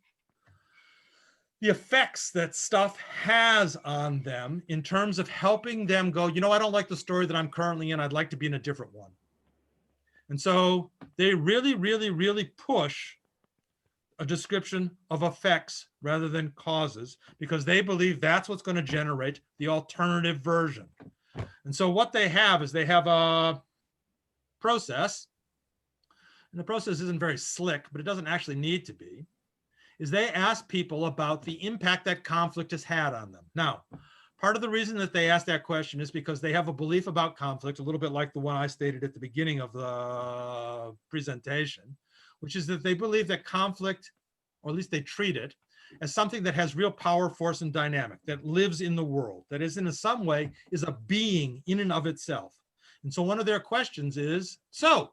the effects that stuff has on them in terms of helping them go, you know, I don't like the story that I'm currently in. I'd like to be in a different one. And so they really, really, really push a description of effects rather than causes because they believe that's what's going to generate the alternative version. And so what they have is they have a process, and the process isn't very slick, but it doesn't actually need to be, is they ask people about the impact that conflict has had on them. Now, part of the reason that they ask that question is because they have a belief about conflict, a little bit like the one I stated at the beginning of the presentation, which is that they believe that conflict, or at least they treat it, as something that has real power, force, and dynamic, that lives in the world, that is in some way is a being in and of itself. And so one of their questions is, so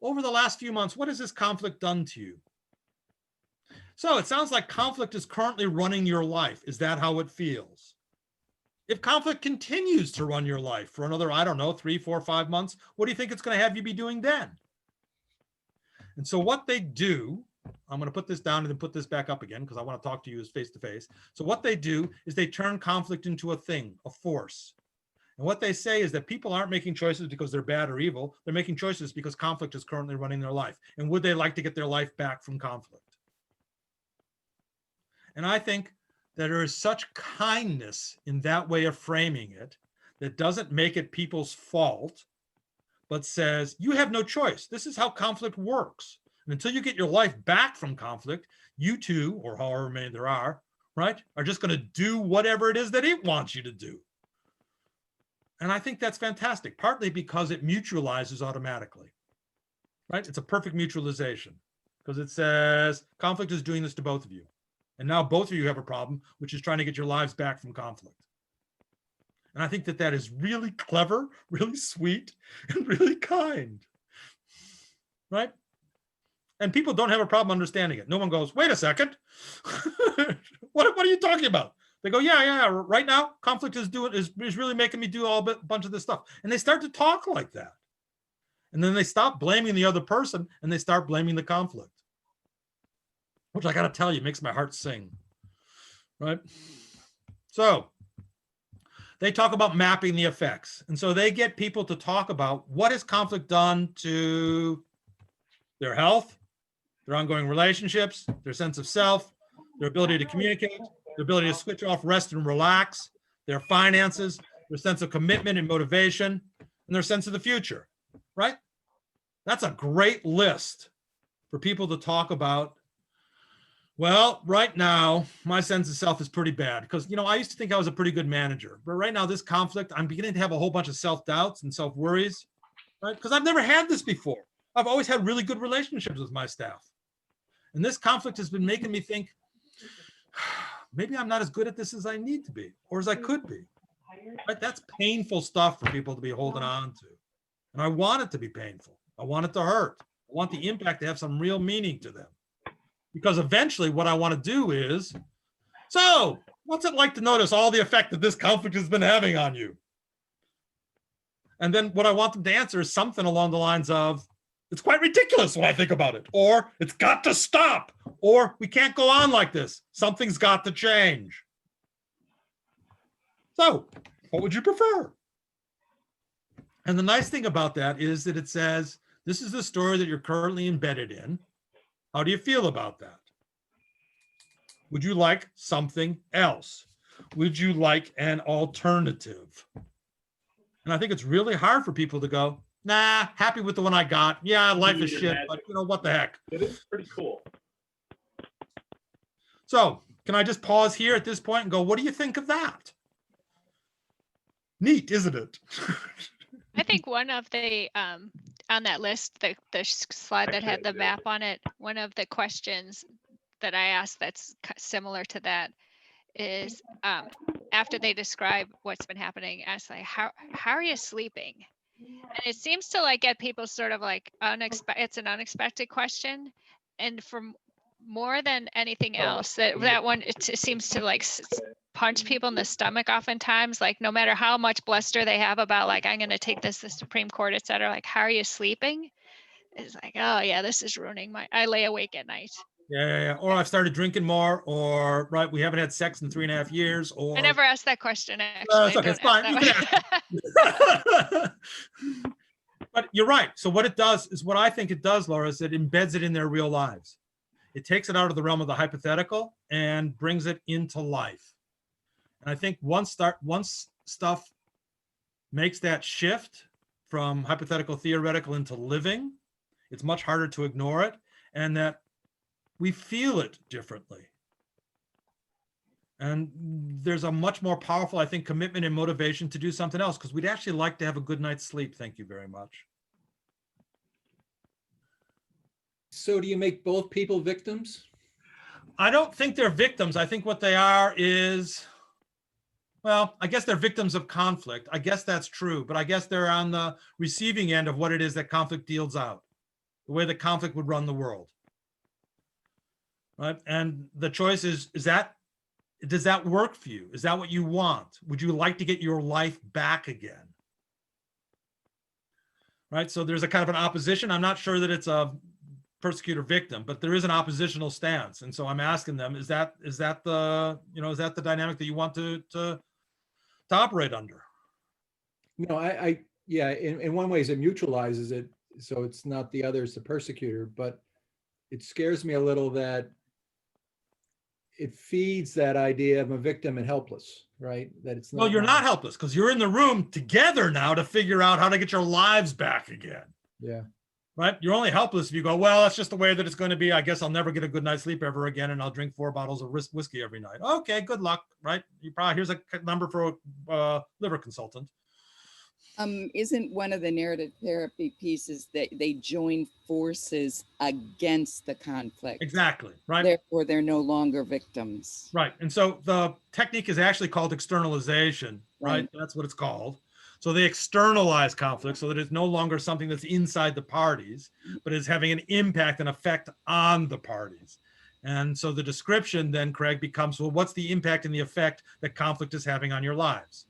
over the last few months, what has this conflict done to you? So it sounds like conflict is currently running your life. Is that how it feels? If conflict continues to run your life for another, I don't know, 3, 4, 5 months, what do you think it's going to have you be doing then? And so what they do, I'm going to put this down and then put this back up again because I want to talk to you as face to face. So what they do is they turn conflict into a thing, a force. And what they say is that people aren't making choices because they're bad or evil. They're making choices because conflict is currently running their life. And would they like to get their life back from conflict? And I think that there is such kindness in that way of framing it that doesn't make it people's fault, but says, you have no choice. This is how conflict works. And until you get your life back from conflict, you two, or however many there are, right, are just going to do whatever it is that it wants you to do. And I think that's fantastic, partly because it mutualizes automatically, right? It's a perfect mutualization because it says conflict is doing this to both of you. And now both of you have a problem, which is trying to get your lives back from conflict. And I think that that is really clever, really sweet, and really kind, right? And people don't have a problem understanding it. No one goes, wait a second. What are you talking about? They go, yeah. Right now, conflict is really making me do a bunch of this stuff. And they start to talk like that. And then they stop blaming the other person and they start blaming the conflict. Which I got to tell you, makes my heart sing, right? So they talk about mapping the effects. And so they get people to talk about what has conflict done to their health, their ongoing relationships, their sense of self, their ability to communicate, their ability to switch off, rest, and relax, their finances, their sense of commitment and motivation, and their sense of the future, right? That's a great list for people to talk about. Well, right now, my sense of self is pretty bad because, I used to think I was a pretty good manager. But right now, this conflict, I'm beginning to have a whole bunch of self-doubts and self-worries, right? Because I've never had this before. I've always had really good relationships with my staff. And this conflict has been making me think, maybe I'm not as good at this as I need to be or as I could be. Right? That's painful stuff for people to be holding on to. And I want it to be painful. I want it to hurt. I want the impact to have some real meaning to them. Because eventually what I want to do is, so what's it like to notice all the effect that this conflict has been having on you? And then what I want them to answer is something along the lines of, it's quite ridiculous when I think about it, or it's got to stop, or we can't go on like this. Something's got to change. So what would you prefer? And the nice thing about that is that it says, this is the story that you're currently embedded in. How do you feel about that? Would you like something else? Would you like an alternative? And I think it's really hard for people to go, nah, happy with the one I got. Yeah, life is shit, but what the heck? It is pretty cool. So can I just pause here at this point and go, what do you think of that? Neat, isn't it? I think one of the on that list, the slide that had the map on it, one of the questions that I asked that's similar to that is after they describe what's been happening, ask like, how are you sleeping? And it seems to like get people sort of like it's an unexpected question, and from more than anything else, that one it seems to like punch people in the stomach oftentimes, like no matter how much bluster they have about like, I'm going to take this to the Supreme Court, et cetera, like, how are you sleeping? It's like, oh yeah, this is ruining I lay awake at night. Yeah. Or I've started drinking more, or right, we haven't had sex in 3.5 years, or I never asked that question actually. it's okay, it's fine. You can ask. But you're right. So what it does is what I think it does, Laura, is it embeds it in their real lives. It takes it out of the realm of the hypothetical and brings it into life. And I think once stuff makes that shift from hypothetical, theoretical into living, it's much harder to ignore it, and that we feel it differently. And there's a much more powerful, I think, commitment and motivation to do something else, because we'd actually like to have a good night's sleep. Thank you very much. So do you make both people victims? I don't think they're victims. I think what they are is, well, I guess they're victims of conflict. I guess that's true, but I guess they're on the receiving end of what it is that conflict deals out, the way that conflict would run the world. Right? And the choice is that, does that work for you? Is that what you want? Would you like to get your life back again? Right? So there's a kind of an opposition. I'm not sure that it's a persecutor victim, but there is an oppositional stance. And so I'm asking them, is that the dynamic that you want to operate under? No, yeah, in one way it neutralizes it. So it's not the other, it's the persecutor, but it scares me a little that it feeds that idea of a victim and helpless, right? That it's not. Well, you're not helpless because you're in the room together now to figure out how to get your lives back again. Yeah. Right? You're only helpless if you go, well, that's just the way that it's going to be. I guess I'll never get a good night's sleep ever again, and I'll drink 4 bottles of whiskey every night. Okay, good luck, right? Here's a number for a liver consultant. Isn't one of the narrative therapy pieces that they join forces against the conflict? Exactly, right? Therefore, they're no longer victims. Right, and so the technique is actually called externalization, right? That's what it's called. So they externalize conflict so that it's no longer something that's inside the parties, but is having an impact and effect on the parties. And so the description then, Craig, becomes, well, what's the impact and the effect that conflict is having on your lives?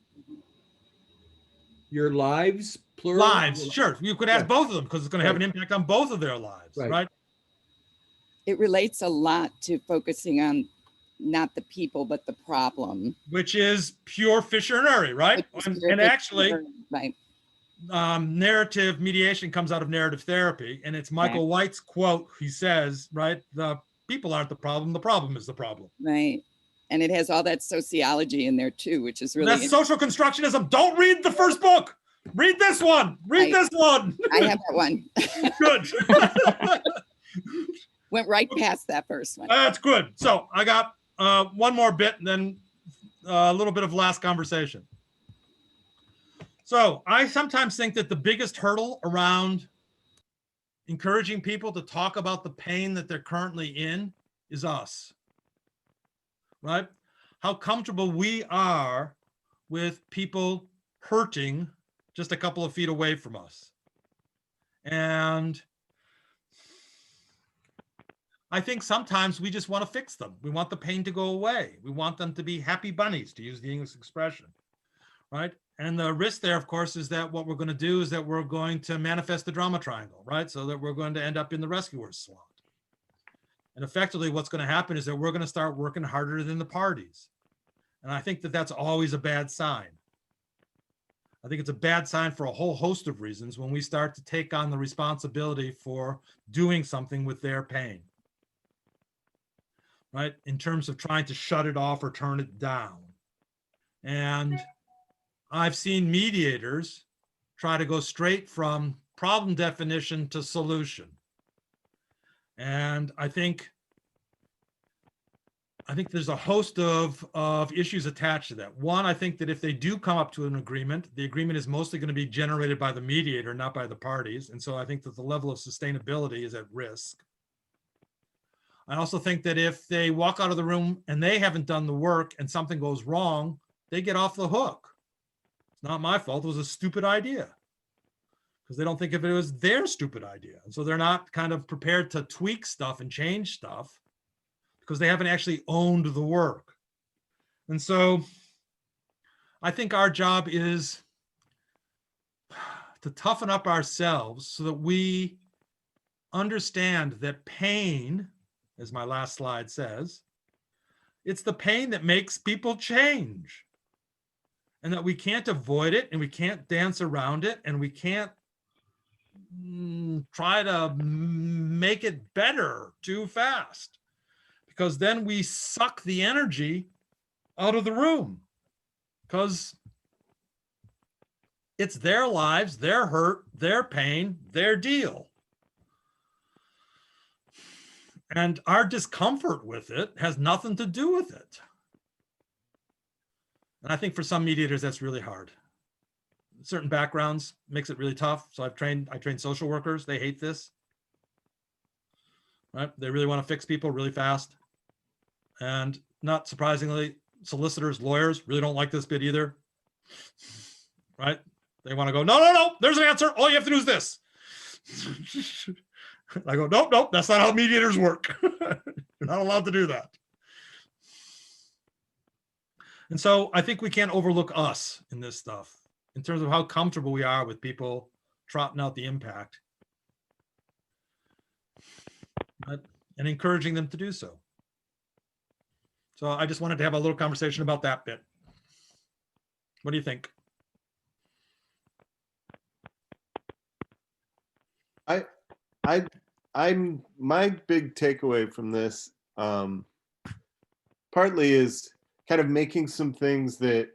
Your lives, plural? Lives, sure. You could ask both of them because it's going to have an impact on both of their lives, right? It relates a lot to focusing on not the people, but the problem. which is pure Fisher-Neri, right? Which is And actually, right. narrative mediation comes out of narrative therapy, and it's Michael White's quote. He says, right, the people aren't the problem is the problem. Right. And it has all that sociology in there too, which is really That's social constructionism. Don't read the first book. Read this one. Read this one. I have that one. Good. Went right past that first one. That's good. So I got one more bit and then a little bit of last conversation. So I sometimes think that the biggest hurdle around encouraging people to talk about the pain that they're currently in is us, right? How comfortable we are with people hurting just a couple of feet away from us. And I think sometimes we just want to fix them. We want the pain to go away. We want them to be happy bunnies, to use the English expression, right? And the risk there, of course, is that what we're going to do is that we're going to manifest the drama triangle, right? So that we're going to end up in the rescuer's slot. And effectively what's going to happen is that we're going to start working harder than the parties. And I think that that's always a bad sign. I think it's a bad sign for a whole host of reasons when we start to take on the responsibility for doing something with their pain, right? In terms of trying to shut it off or turn it down. And I've seen mediators try to go straight from problem definition to solution. And I think there's a host of issues attached to that. One, I think that if they do come up to an agreement, the agreement is mostly going to be generated by the mediator, not by the parties. And so I think that the level of sustainability is at risk. I also think that if they walk out of the room and they haven't done the work and something goes wrong, they get off the hook. It's not my fault. It was a stupid idea. Because they don't think if it was their stupid idea. And so they're not kind of prepared to tweak stuff and change stuff because they haven't actually owned the work. And so I think our job is to toughen up ourselves so that we understand that pain, as my last slide says, it's the pain that makes people change. And that we can't avoid it and we can't dance around it and we can't try to make it better too fast, because then we suck the energy out of the room because it's their lives, their hurt, their pain, their deal. And our discomfort with it has nothing to do with it. And I think for some mediators, that's really hard. Certain backgrounds makes it really tough. So I train social workers. They hate this, right? They really want to fix people really fast. And not surprisingly, solicitors, lawyers really don't like this bit either, right? They want to go, no, there's an answer. All you have to do is this. I go, nope, that's not how mediators work. You're not allowed to do that. And so I think we can't overlook us in this stuff in terms of how comfortable we are with people trotting out the impact, and encouraging them to do so. So I just wanted to have a little conversation about that bit. What do you think? I'm my big takeaway from this partly is kind of making some things that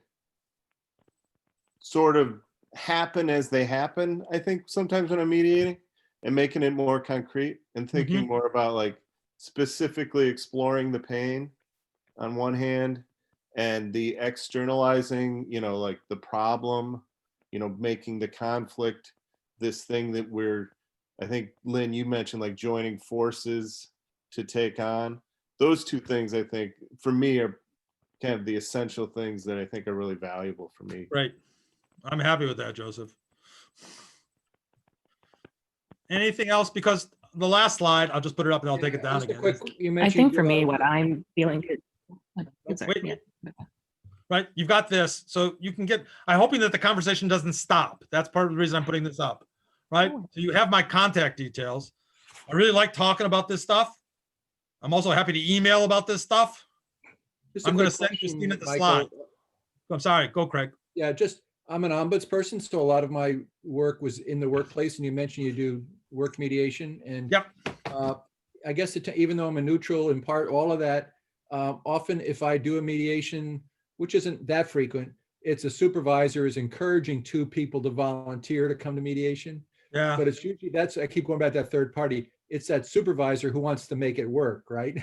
sort of happen as they happen. I think sometimes when I'm mediating, and making it more concrete and thinking more about like specifically exploring the pain on one hand and the externalizing, like the problem, making the conflict this thing that I think, Lynn, you mentioned like joining forces to take on. Those two things, I think, for me, are kind of the essential things that I think are really valuable for me. Right. I'm happy with that, Joseph. Anything else? Because the last slide, I'll just put it up and I'll take it down again. I think for me, what I'm feeling is, right, you've got this, so you can get, I'm hoping that the conversation doesn't stop. That's part of the reason I'm putting this up, right? So you have my contact details. I really like talking about this stuff. I'm also happy to email about this stuff, Just a I'm going to quick send question, Christina the Michael. slide. I'm sorry. Go, Craig. Yeah, I'm an ombudsperson, so a lot of my work was in the workplace, and you mentioned you do work mediation, and Yep. I guess even though I'm a neutral in part, all of that, often if I do a mediation, which isn't that frequent, it's a supervisor is encouraging two people to volunteer to come to mediation. Yeah. But it's usually I keep going back to that third party. It's that supervisor who wants to make it work, right?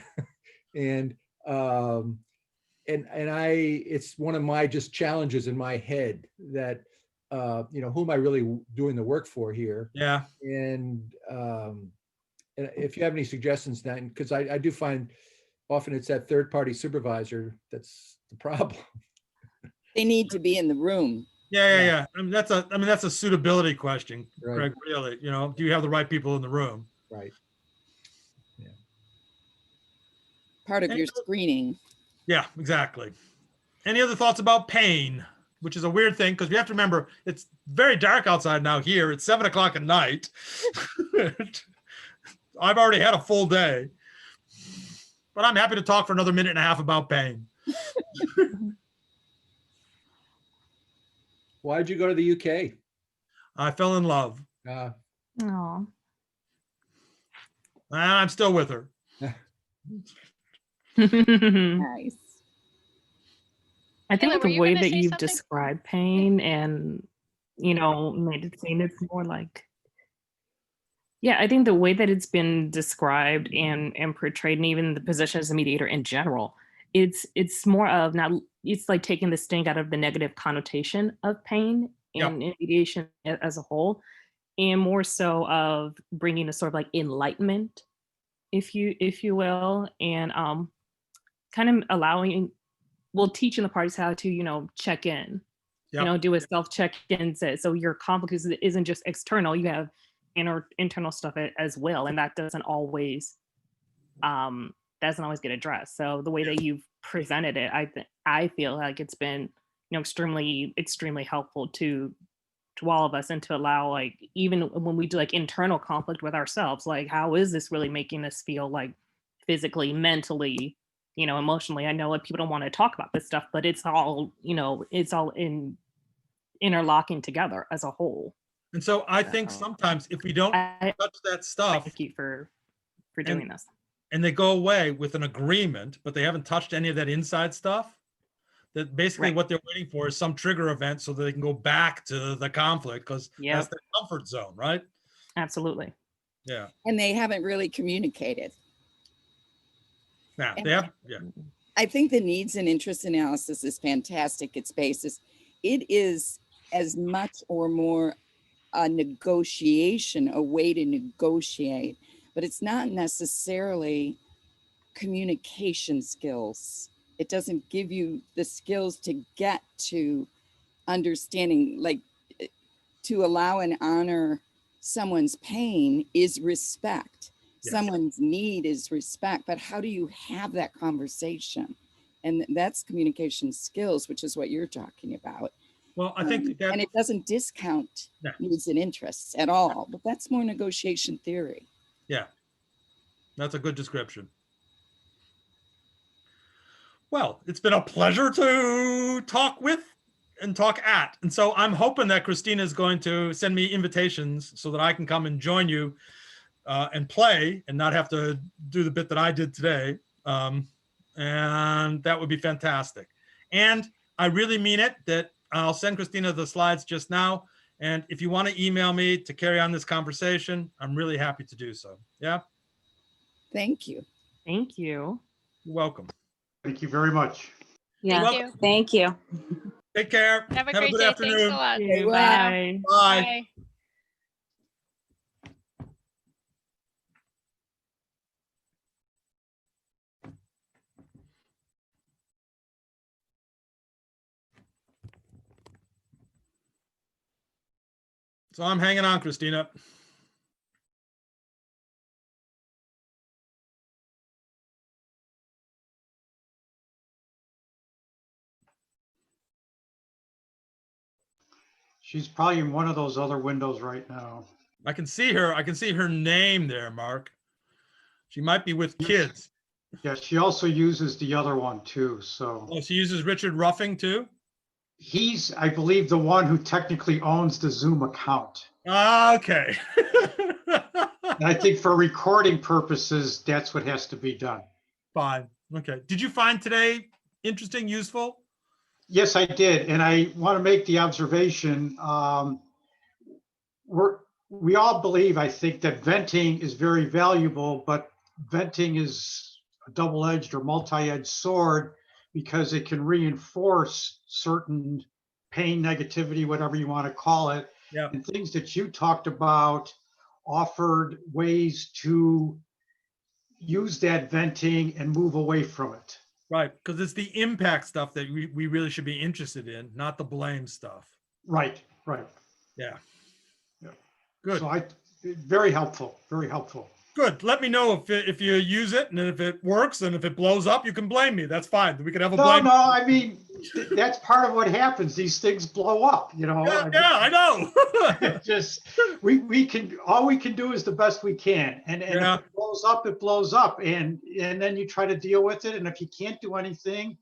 and it's one of my just challenges in my head that who am I really doing the work for here? Yeah. And if you have any suggestions, then because I do find often it's that third party supervisor that's the problem. They need to be in the room. Yeah. I mean, that's a suitability question, Right. Craig, really. Do you have the right people in the room? Right. Yeah. Part of your screening. Yeah, exactly. Any other thoughts about pain, which is a weird thing because we have to remember it's very dark outside now here. It's 7 o'clock at night. I've already had a full day, but I'm happy to talk for another minute and a half about pain. Why'd you go to the UK? I fell in love. Oh. I'm still with her. Nice. I think Taylor, were the you way gonna that say you've something? described pain and, made it seem it's more like, yeah, I think the way that it's been described and portrayed, and even the position as a mediator in general, it's more of not, it's like taking the sting out of the negative connotation of pain and mediation as a whole, and more so of bringing a sort of like enlightenment, if you will, and kind of allowing, teaching the parties how to, check in, do a self check-in, so your conflict isn't just external, you have internal stuff as well, and that doesn't always get addressed. So the way that you've presented it, I feel like it's been extremely helpful to all of us, and to allow, like, even when we do like internal conflict with ourselves, like, how is this really making us feel, like, physically, mentally, emotionally? I know, like, people don't want to talk about this stuff, but it's all interlocking together as a whole. And so I think sometimes if we don't touch that stuff, thank you for doing this, and they go away with an agreement, but they haven't touched any of that inside stuff, that basically what they're waiting for is some trigger event so that they can go back to the conflict, because that's their comfort zone, right? Absolutely. Yeah. And they haven't really communicated. Yeah, And they have. Yeah. I think the needs and interest analysis is fantastic. Its basis. It is as much or more a negotiation, a way to negotiate, but it's not necessarily communication skills. It doesn't give you the skills to get to understanding, like, to allow and honor someone's pain is respect. Yes. Someone's need is respect, but how do you have that conversation? And that's communication skills, which is what you're talking about. Well, I think and it doesn't discount needs and interests at all, but that's more negotiation theory. Yeah, that's a good description. Well, it's been a pleasure to talk with and talk at. And so I'm hoping that Christina is going to send me invitations so that I can come and join you and play and not have to do the bit that I did today. And that would be fantastic. And I really mean it, that I'll send Christina the slides just now. And if you want to email me to carry on this conversation, I'm really happy to do so. Yeah. Thank you. Thank you. You're welcome. Thank you very much. Yeah. Thank you. Take care. Have a great good day. afternoon. Thanks a lot. Bye. Bye. Bye. So I'm hanging on, Christina. She's probably in one of those other windows right now. I can see her. I can see her name there, Mark. She might be with kids. Yeah, she also uses the other one too. So Oh, she uses Richard Ruffing too? he's, I believe, the one who technically owns the Zoom account. Ah, okay. And I think for recording purposes, that's what has to be done. Fine. Okay. Did you find today interesting, useful? Yes, I did. And I want to make the observation. We all believe, I think, that venting is very valuable, but venting is a double-edged or multi-edged sword because it can reinforce certain pain, negativity, whatever you want to call it. Yeah. And things that you talked about offered ways to use that venting and move away from it. Right. Because it's the impact stuff that we really should be interested in, not the blame stuff. Right, right. Yeah. Yeah. Good. So very helpful, very helpful. Good. Let me know if you use it, and if it works, and if it blows up, you can blame me. That's fine. We can have a No, blame. no, I mean, that's part of what happens. These things blow up, you know. Yeah, I know. Just we can, all we can do is the best we can. And Yeah. if it blows up, it blows up. And then you try to deal with it. And if you can't do anything,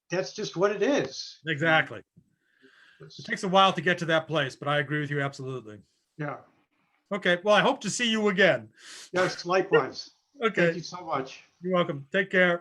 that's just what it is. Exactly. It takes a while to get to that place, but I agree with you absolutely. Yeah. Okay. Well, I hope to see you again. Yes, likewise. Okay. Thank you so much. You're welcome. Take care.